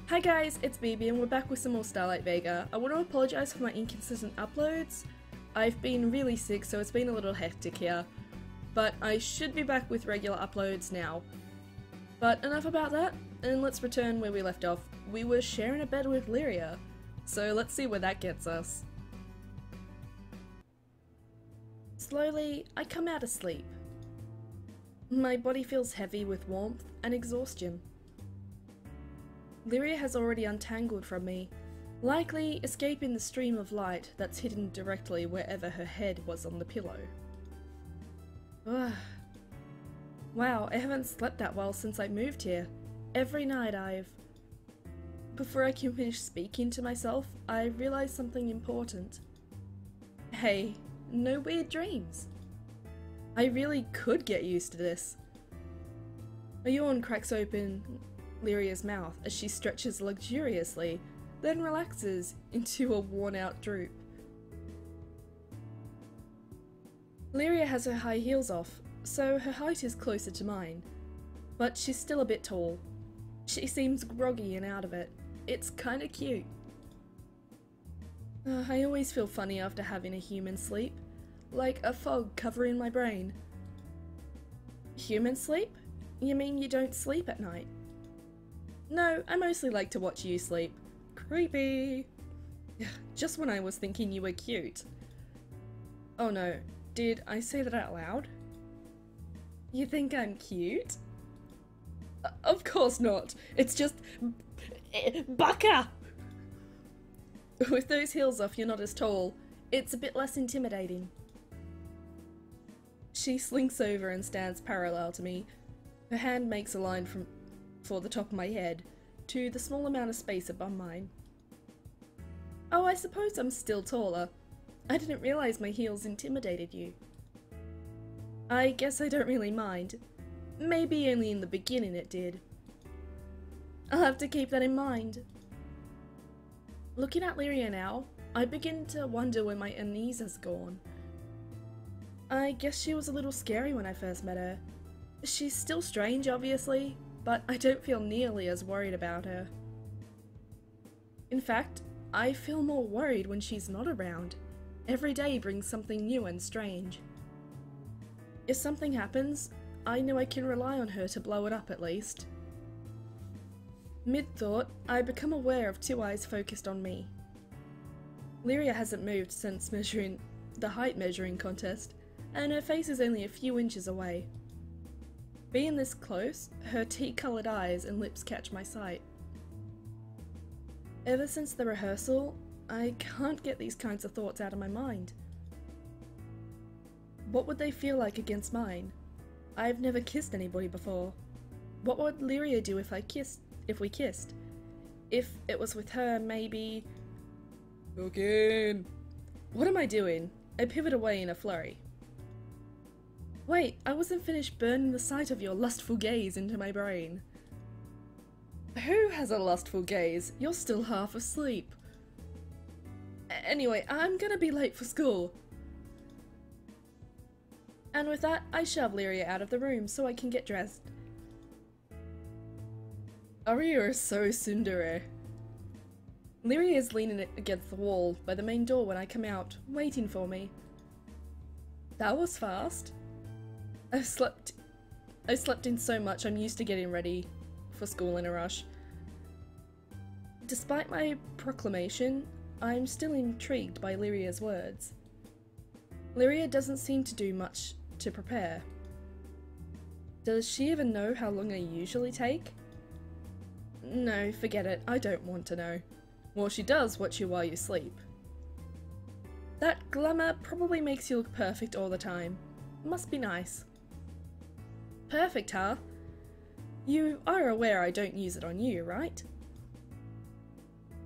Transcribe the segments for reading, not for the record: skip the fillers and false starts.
Hi guys, it's BB and we're back with some more Starlight Vega. I want to apologise for my inconsistent uploads. I've been really sick, so it's been a little hectic here. But I should be back with regular uploads now. But enough about that, and let's return where we left off. We were sharing a bed with Lyria, so let's see where that gets us. Slowly, I come out of sleep. My body feels heavy with warmth and exhaustion. Lyria has already untangled from me, likely escaping the stream of light that's hidden directly wherever her head was on the pillow. Ugh. Wow, I haven't slept that well since I moved here. Every night Before I can finish speaking to myself, I realise something important. Hey, no weird dreams. I really could get used to this. A yawn cracks open Lyria's mouth as she stretches luxuriously, then relaxes into a worn-out droop. Lyria has her high heels off, so her height is closer to mine, but she's still a bit tall. She seems groggy and out of it. It's kinda cute. I always feel funny after having a human sleep, like a fog covering my brain. Human sleep? You mean you don't sleep at night? No, I mostly like to watch you sleep. Creepy! Just when I was thinking you were cute. Oh no, did I say that out loud? You think I'm cute? Of course not, it's just... Baka! With those heels off, you're not as tall. It's a bit less intimidating. She slinks over and stands parallel to me. Her hand makes a line for the top of my head to the small amount of space above mine. Oh, I suppose I'm still taller. I didn't realise my heels intimidated you. I guess I don't really mind. Maybe only in the beginning it did. I'll have to keep that in mind. Looking at Lyria now, I begin to wonder where my unease has gone. I guess she was a little scary when I first met her. She's still strange, obviously, but I don't feel nearly as worried about her. In fact, I feel more worried when she's not around. Every day brings something new and strange. If something happens, I know I can rely on her to blow it up at least. Mid-thought, I become aware of two eyes focused on me. Lyria hasn't moved since measuring the height measuring contest, and her face is only a few inches away. Being this close, her tea-coloured eyes and lips catch my sight. Ever since the rehearsal, I can't get these kinds of thoughts out of my mind. What would they feel like against mine? I've never kissed anybody before. What would Lyria do if we kissed? If it was with her, maybe... Again. What am I doing? I pivot away in a flurry. Wait, I wasn't finished burning the sight of your lustful gaze into my brain. Who has a lustful gaze? You're still half asleep. Anyway, I'm gonna be late for school. And with that, I shove Lyria out of the room so I can get dressed. Aria is so tsundere. Lyria is leaning against the wall by the main door when I come out, waiting for me. That was fast. I've slept in so much I'm used to getting ready for school in a rush. Despite my proclamation, I'm still intrigued by Lyria's words. Lyria doesn't seem to do much to prepare. Does she even know how long I usually take? No, forget it, I don't want to know. Well, she does watch you while you sleep. That glamour probably makes you look perfect all the time. Must be nice. Perfect, huh? You are aware I don't use it on you, right?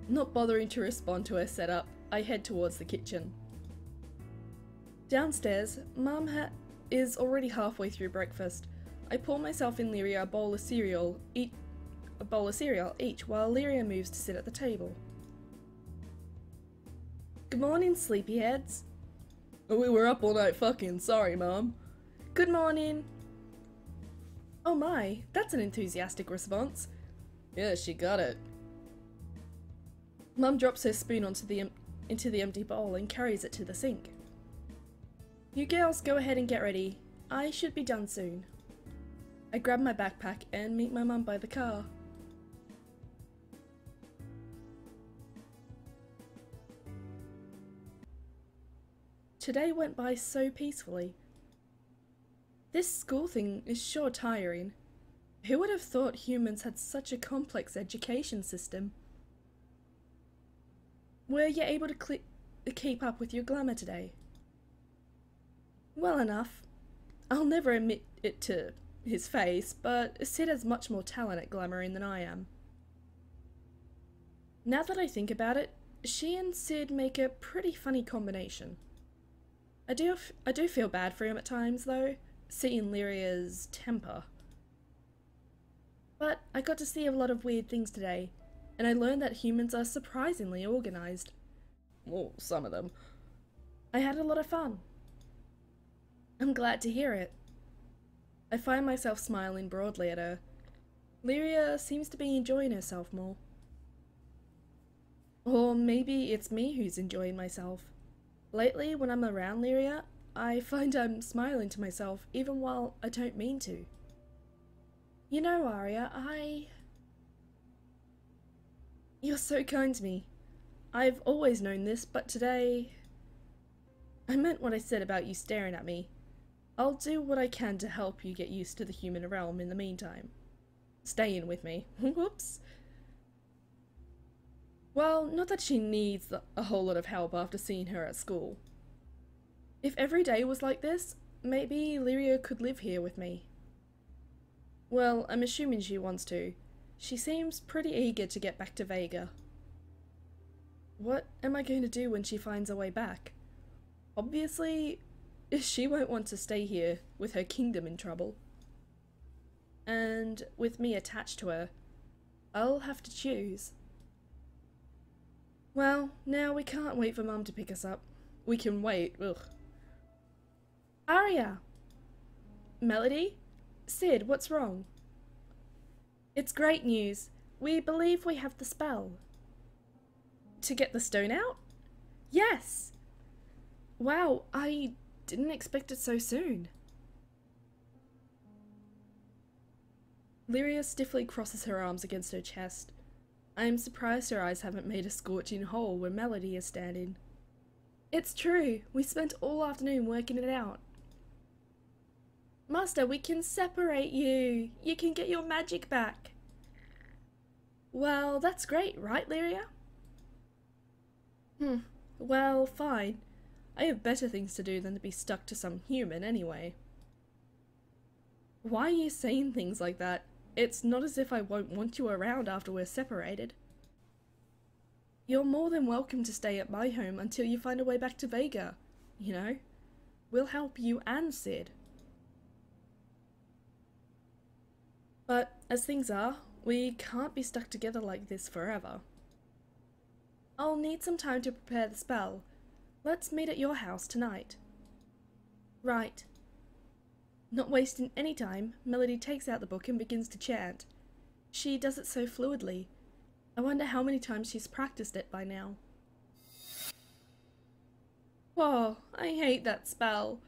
Not bothering to respond to her setup, I head towards the kitchen. Downstairs, Mum is already halfway through breakfast. I pour myself and Lyria a bowl of cereal each while Lyria moves to sit at the table. Good morning, sleepyheads. We were up all night fucking, sorry, Mum. Good morning. Oh my, that's an enthusiastic response. Yeah, she got it. Mum drops her spoon into the empty bowl and carries it to the sink. You girls go ahead and get ready. I should be done soon. I grab my backpack and meet my mum by the car. Today went by so peacefully. This school thing is sure tiring. Who would have thought humans had such a complex education system? Were you able to keep up with your glamour today? Well enough. I'll never admit it to his face, but Sid has much more talent at glamouring than I am. Now that I think about it, she and Sid make a pretty funny combination. I do feel bad for him at times, though, seeing LYRIA'S temper. But I got to see a lot of weird things today, and I learned that humans are surprisingly organised. Well, some of them. I had a lot of fun. I'm glad to hear it. I find myself smiling broadly at her. LYRIA seems to be enjoying herself more. Or maybe it's me who's enjoying myself. Lately, when I'm around LYRIA, I find I'm smiling to myself even while I don't mean to. You know, Aria, You're so kind to me. I've always known this, but today... I meant what I said about you staring at me. I'll do what I can to help you get used to the human realm in the meantime. Staying with me. Whoops. Well, not that she needs a whole lot of help after seeing her at school. If every day was like this, maybe LYRIA could live here with me. Well, I'm assuming she wants to. She seems pretty eager to get back to Vega. What am I going to do when she finds her way back? Obviously, she won't want to stay here with her kingdom in trouble. And with me attached to her, I'll have to choose. Well, now we can't wait for Mum to pick us up. We can wait, ugh. Aria! Melody? Sid, what's wrong? It's great news. We believe we have the spell. To get the stone out? Yes! Wow, I didn't expect it so soon. LYRIA stiffly crosses her arms against her chest. I am surprised her eyes haven't made a scorching hole where Melody is standing. It's true. We spent all afternoon working it out. Master, we can separate you. You can get your magic back. Well, that's great, right, LYRIA? Well, fine. I have better things to do than to be stuck to some human anyway. Why are you saying things like that? It's not as if I won't want you around after we're separated. You're more than welcome to stay at my home until you find a way back to Vega. You know? We'll help you and Sid. But as things are, we can't be stuck together like this forever. I'll need some time to prepare the spell. Let's meet at your house tonight. Right. Not wasting any time, Melody takes out the book and begins to chant. She does it so fluidly. I wonder how many times she's practiced it by now. Whoa, I hate that spell.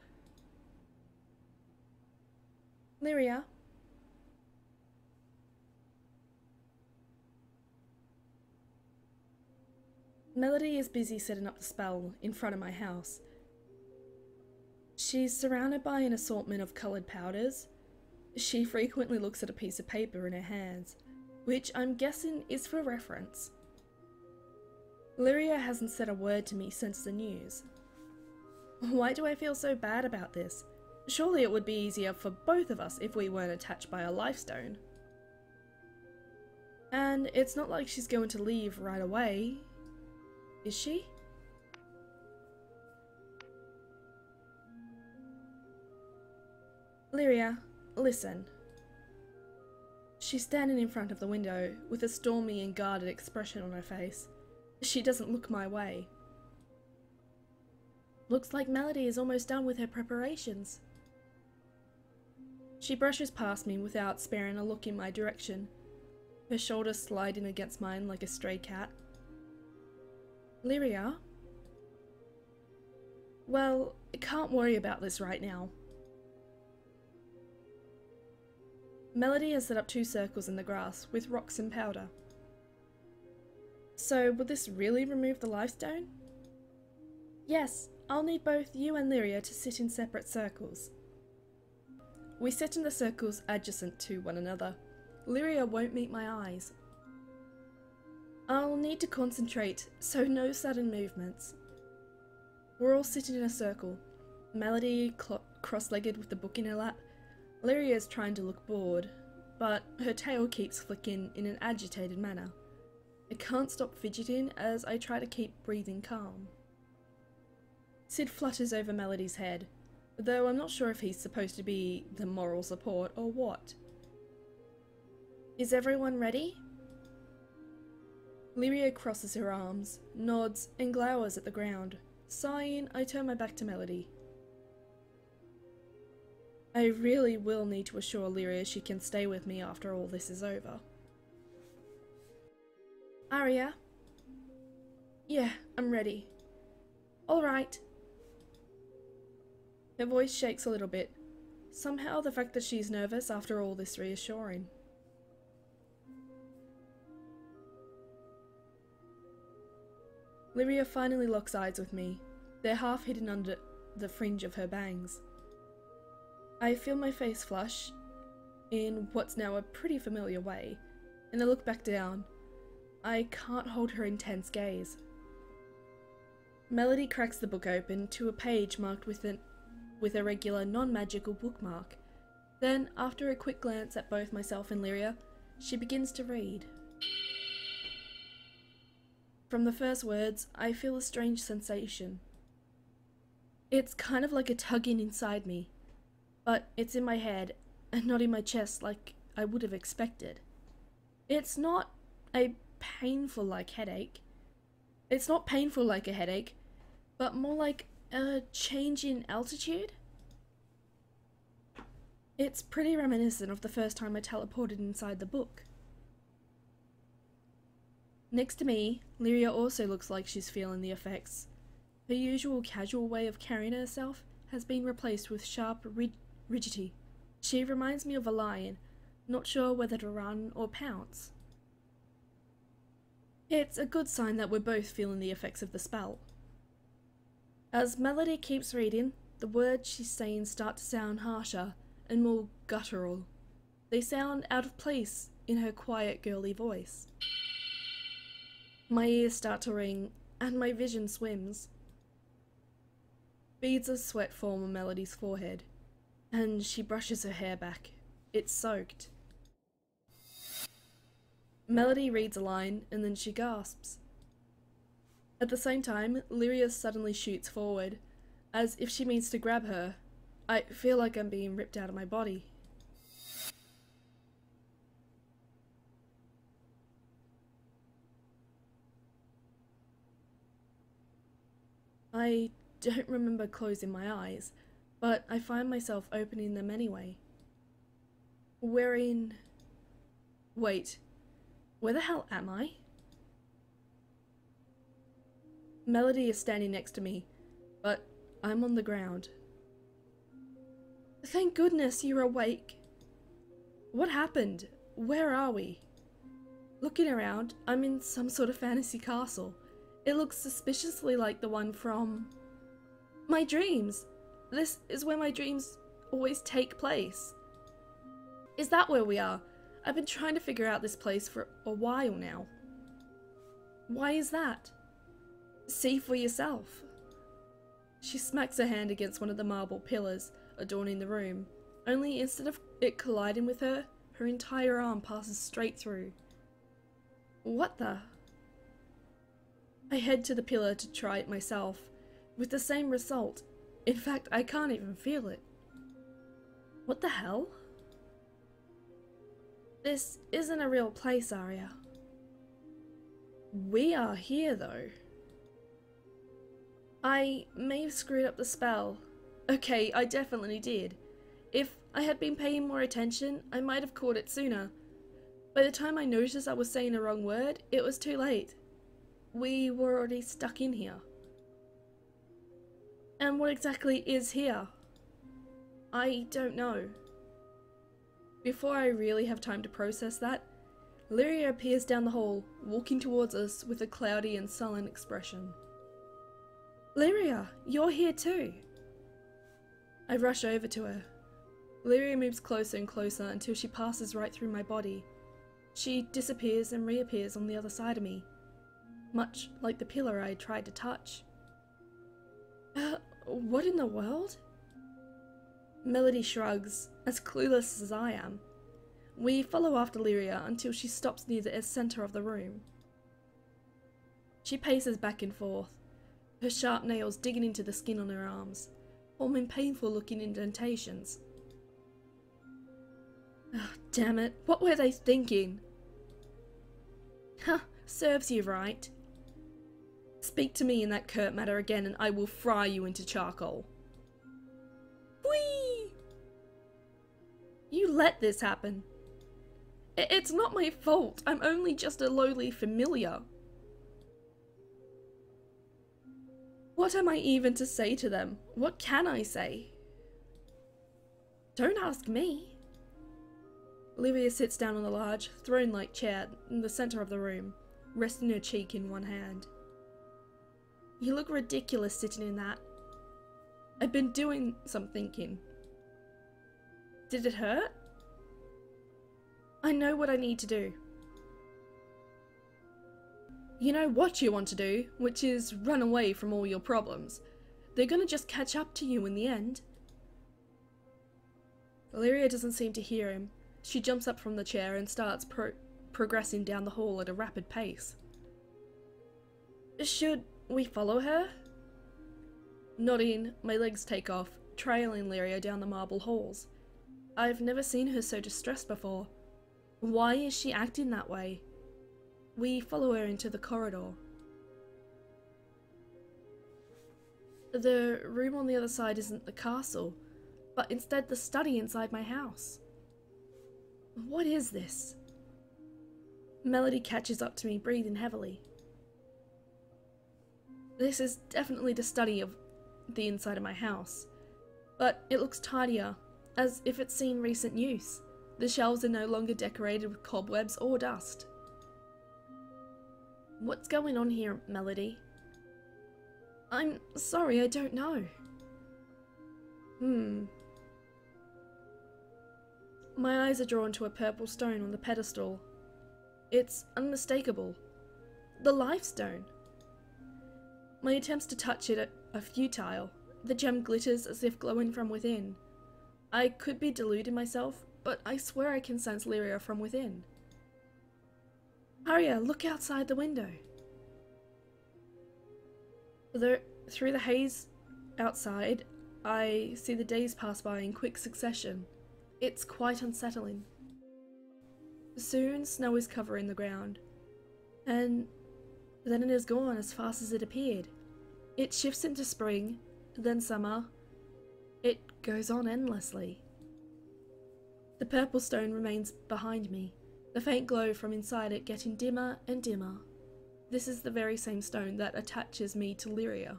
LYRIA? Melody is busy setting up the spell in front of my house. She's surrounded by an assortment of coloured powders. She frequently looks at a piece of paper in her hands, which I'm guessing is for reference. LYRIA hasn't said a word to me since the news. Why do I feel so bad about this? Surely it would be easier for both of us if we weren't attached by a lifestone. And it's not like she's going to leave right away, is she? LYRIA, listen. She's standing in front of the window with a stormy and guarded expression on her face. She doesn't look my way. Looks like Melody is almost done with her preparations. She brushes past me without sparing a look in my direction, her shoulders sliding against mine like a stray cat. Lyria? Well, I can't worry about this right now. Melody has set up 2 circles in the grass with rocks and powder. So, will this really remove the lifestone? Yes, I'll need both you and Lyria to sit in separate circles. We sit in the circles adjacent to one another. Lyria won't meet my eyes. I'll need to concentrate, so no sudden movements. We're all sitting in a circle. Melody cross-legged with the book in her lap. Lyria's trying to look bored, but her tail keeps flicking in an agitated manner. I can't stop fidgeting as I try to keep breathing calm. Sid flutters over Melody's head, though I'm not sure if he's supposed to be the moral support or what. Is everyone ready? Lyria crosses her arms, nods, and glowers at the ground. Sighing, I turn my back to Melody. I really will need to assure Lyria she can stay with me after all this is over. Aria? Yeah, I'm ready. Alright. Her voice shakes a little bit. Somehow the fact that she's nervous after all this reassuring. Lyria finally locks eyes with me. They're half hidden under the fringe of her bangs. I feel my face flush, in what's now a pretty familiar way, and I look back down. I can't hold her intense gaze. Melody cracks the book open to a page marked with a regular non-magical bookmark. Then, after a quick glance at both myself and Lyria, she begins to read. From the first words, I feel a strange sensation. It's kind of like a tugging inside me, but it's in my head and not in my chest like I would have expected. It's not a painful like headache. It's not painful like a headache, but more like a change in altitude. It's pretty reminiscent of the first time I teleported inside the book. Next to me, Lyria also looks like she's feeling the effects. Her usual casual way of carrying herself has been replaced with sharp rigidity. She reminds me of a lion, not sure whether to run or pounce. It's a good sign that we're both feeling the effects of the spell. As Melody keeps reading, the words she's saying start to sound harsher and more guttural. They sound out of place in her quiet girly voice. My ears start to ring, and my vision swims. Beads of sweat form on Melody's forehead, and she brushes her hair back. It's soaked. Melody reads a line, and then she gasps. At the same time, Lyria suddenly shoots forward, as if she means to grab her. I feel like I'm being ripped out of my body. I don't remember closing my eyes, but I find myself opening them anyway. Wait, where the hell am I? Melody is standing next to me, but I'm on the ground. Thank goodness you're awake. What happened? Where are we? Looking around, I'm in some sort of fantasy castle. It looks suspiciously like the one from my dreams. This is where my dreams always take place. Is that where we are? I've been trying to figure out this place for a while now. Why is that? See for yourself. She smacks her hand against one of the marble pillars adorning the room, only instead of it colliding with her, her entire arm passes straight through. What the? I head to the pillar to try it myself, with the same result. In fact, I can't even feel it. What the hell? This isn't a real place, Aria. We are here, though. I may have screwed up the spell. Okay, I definitely did. If I had been paying more attention, I might have caught it sooner. By the time I noticed I was saying the wrong word, it was too late. we were already stuck in here. And what exactly is here? I don't know. Before I really have time to process that, Lyria appears down the hall, walking towards us with a cloudy and sullen expression. Lyria, you're here too. I rush over to her. Lyria moves closer and closer until she passes right through my body. She disappears and reappears on the other side of me, much like the pillar I tried to touch. What in the world? Melody shrugs, as clueless as I am. We follow after Lyria until she stops near the center of the room. She paces back and forth, her sharp nails digging into the skin on her arms, forming painful-looking indentations. Oh, damn it, what were they thinking? Huh, serves you right. Speak to me in that curt manner again and I will fry you into charcoal. Whee! You let this happen. It's not my fault, I'm only just a lowly familiar. What am I even to say to them? What can I say? Don't ask me. Lyria sits down on a large, throne-like chair in the center of the room, resting her cheek in one hand. You look ridiculous sitting in that. I've been doing some thinking. Did it hurt? I know what I need to do. You know what you want to do, which is run away from all your problems. They're gonna just catch up to you in the end. Lyria doesn't seem to hear him. She jumps up from the chair and starts progressing down the hall at a rapid pace. Should we follow her? Nodding, my legs take off, trailing Lyria down the marble halls. I've never seen her so distressed before. Why is she acting that way? We follow her into the corridor. The room on the other side isn't the castle, but instead the study inside my house. What is this? Melody catches up to me, breathing heavily. This is definitely the study of the inside of my house, but it looks tidier, as if it's seen recent use. The shelves are no longer decorated with cobwebs or dust. What's going on here, Melody? I'm sorry, I don't know. My eyes are drawn to a purple stone on the pedestal. It's unmistakable. The lifestone. My attempts to touch it are futile. The gem glitters as if glowing from within. I could be deluding myself, but I swear I can sense Lyria from within. Aria, look outside the window. Through the haze outside, I see the days pass by in quick succession. It's quite unsettling. Soon, snow is covering the ground, and then it is gone as fast as it appeared. It shifts into spring, then summer. It goes on endlessly. The purple stone remains behind me, the faint glow from inside it getting dimmer and dimmer. This is the very same stone that attaches me to Lyria.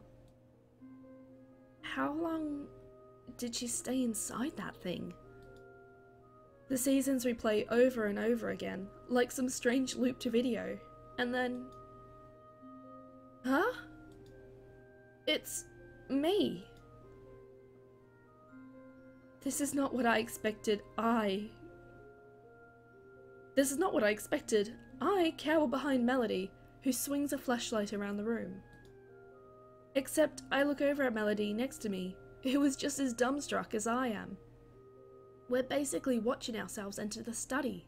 How long did she stay inside that thing? The seasons replay over and over again, like some strange loop to video, and then... Huh? It's me. This is not what I expected. This is not what I expected. I cower behind Melody, who swings a flashlight around the room. Except I look over at Melody next to me, who is just as dumbstruck as I am. We're basically watching ourselves enter the study.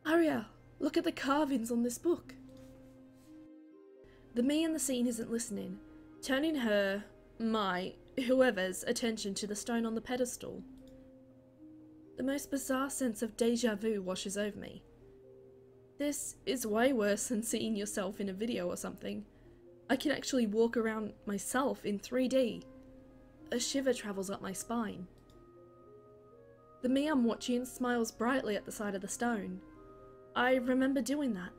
Aria, look at the carvings on this book. The me in the scene isn't listening, turning whoever's attention to the stone on the pedestal. The most bizarre sense of deja vu washes over me. This is way worse than seeing yourself in a video or something. I can actually walk around myself in 3D. A shiver travels up my spine. The me I'm watching smiles brightly at the side of the stone. I remember doing that.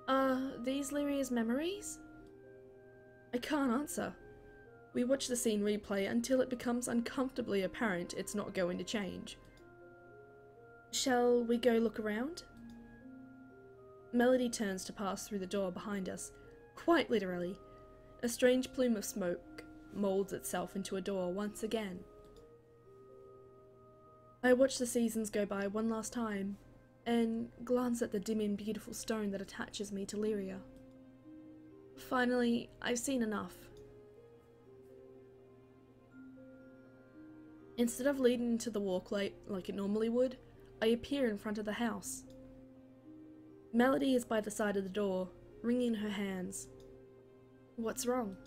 Are these Lyria's memories? I can't answer. We watch the scene replay until it becomes uncomfortably apparent it's not going to change. Shall we go look around? Melody turns to pass through the door behind us. Quite literally. A strange plume of smoke molds itself into a door once again. I watch the seasons go by one last time, and glance at the dim and beautiful stone that attaches me to Lyria. Finally, I've seen enough. Instead of leading into the walkway like it normally would, I appear in front of the house. Melody is by the side of the door, wringing her hands. What's wrong?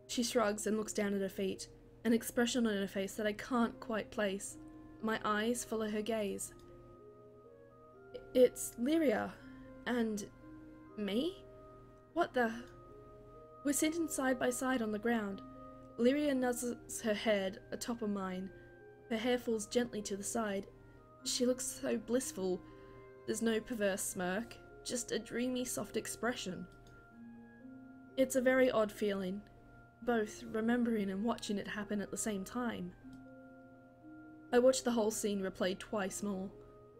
She shrugs and looks down at her feet, an expression on her face that I can't quite place. My eyes follow her gaze. It's Lyria. And me? What the? We're sitting side by side on the ground. Lyria nuzzles her head atop of mine. Her hair falls gently to the side. She looks so blissful. There's no perverse smirk, just a dreamy, soft expression. It's a very odd feeling, both remembering and watching it happen at the same time. I watch the whole scene replayed twice more.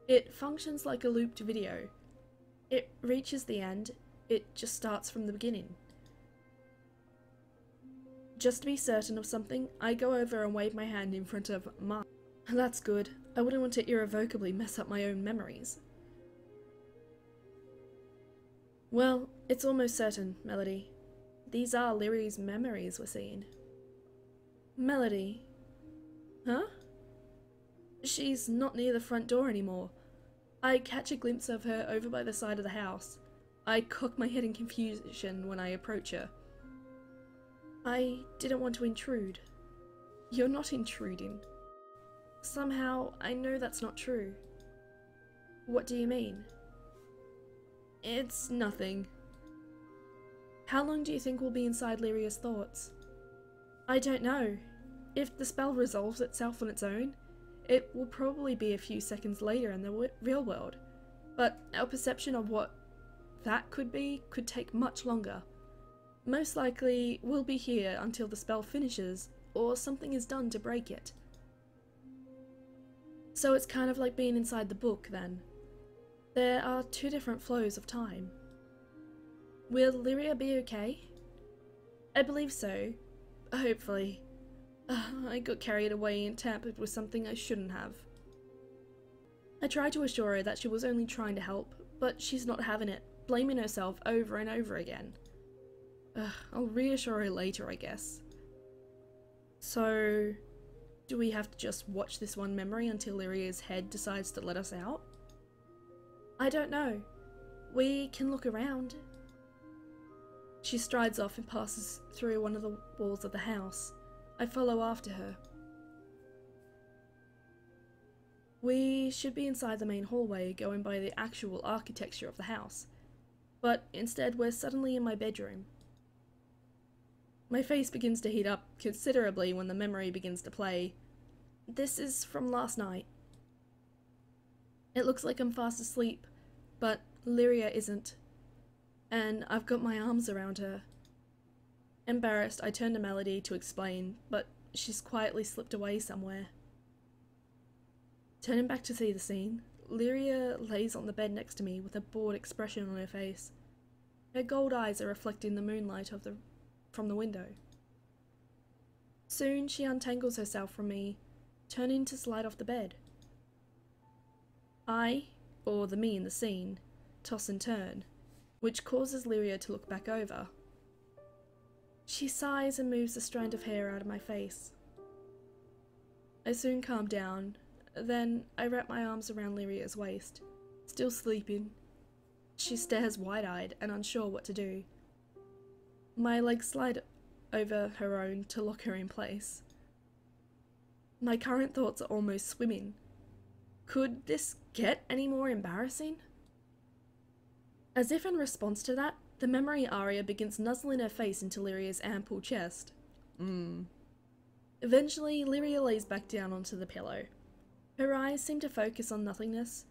It functions like a looped video. It reaches the end, it just starts from the beginning. Just to be certain of something, I go over and wave my hand in front of mine. That's good. I wouldn't want to irrevocably mess up my own memories. Well, it's almost certain, Melody. These are Lyria's memories we're seeing. Melody. Huh? She's not near the front door anymore. I catch a glimpse of her over by the side of the house. I cock my head in confusion when I approach her. I didn't want to intrude. You're not intruding. Somehow, I know that's not true. What do you mean? It's nothing. How long do you think we'll be inside Lyria's thoughts? I don't know. If the spell resolves itself on its own, it will probably be a few seconds later in the real world. But our perception of what that could be could take much longer. Most likely, we'll be here until the spell finishes, or something is done to break it. So it's kind of like being inside the book, then. There are two different flows of time. Will Lyria be okay? I believe so. Hopefully. I got carried away and tampered with something I shouldn't have. I tried to assure her that she was only trying to help, but she's not having it, blaming herself over and over again. I'll reassure her later, I guess. So, do we have to just watch this one memory until Lyria's head decides to let us out? I don't know. We can look around. She strides off and passes through one of the walls of the house. I follow after her. We should be inside the main hallway, going by the actual architecture of the house. But instead, we're suddenly in my bedroom. My face begins to heat up considerably when the memory begins to play. This is from last night. It looks like I'm fast asleep, but Lyria isn't. And I've got my arms around her. Embarrassed, I turn to Melody to explain, but she's quietly slipped away somewhere. Turning back to see the scene, Lyria lays on the bed next to me with a bored expression on her face. Her gold eyes are reflecting the moonlight from the window. Soon she untangles herself from me, turning to slide off the bed. I, or the me in the scene, toss and turn, which causes Lyria to look back over. She sighs and moves a strand of hair out of my face. I soon calm down, then I wrap my arms around Lyria's waist, still sleeping. She stares wide-eyed and unsure what to do. My legs slide over her own to lock her in place. My current thoughts are almost swimming. Could this get any more embarrassing? As if in response to that, the memory Aria begins nuzzling her face into Lyria's ample chest. Eventually, Lyria lays back down onto the pillow. Her eyes seem to focus on nothingness,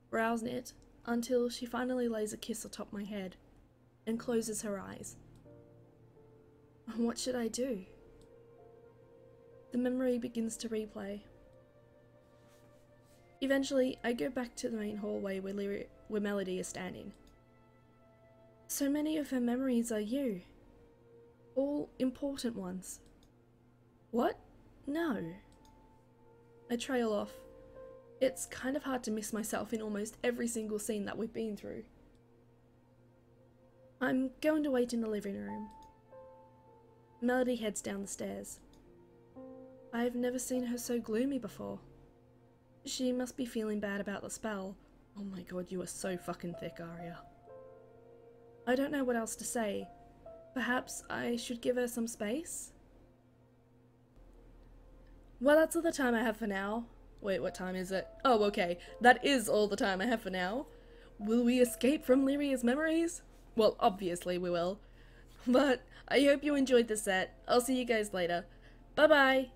brows knit, until she finally lays a kiss atop my head and closes her eyes. What should I do? The memory begins to replay. Eventually, I go back to the main hallway where Melody is standing. So many of her memories are you. All important ones. What? No. I trail off. It's kind of hard to miss myself in almost every single scene that we've been through. I'm going to wait in the living room. Melody heads down the stairs. I've never seen her so gloomy before. She must be feeling bad about the spell. Oh my god, you are so fucking thick, Aria. I don't know what else to say. Perhaps I should give her some space? Well, that's all the time I have for now. Wait, what time is it? Oh, okay. That is all the time I have for now. Will we escape from LYRIA'S memories? Well, obviously we will. But I hope you enjoyed the set. I'll see you guys later. Bye-bye!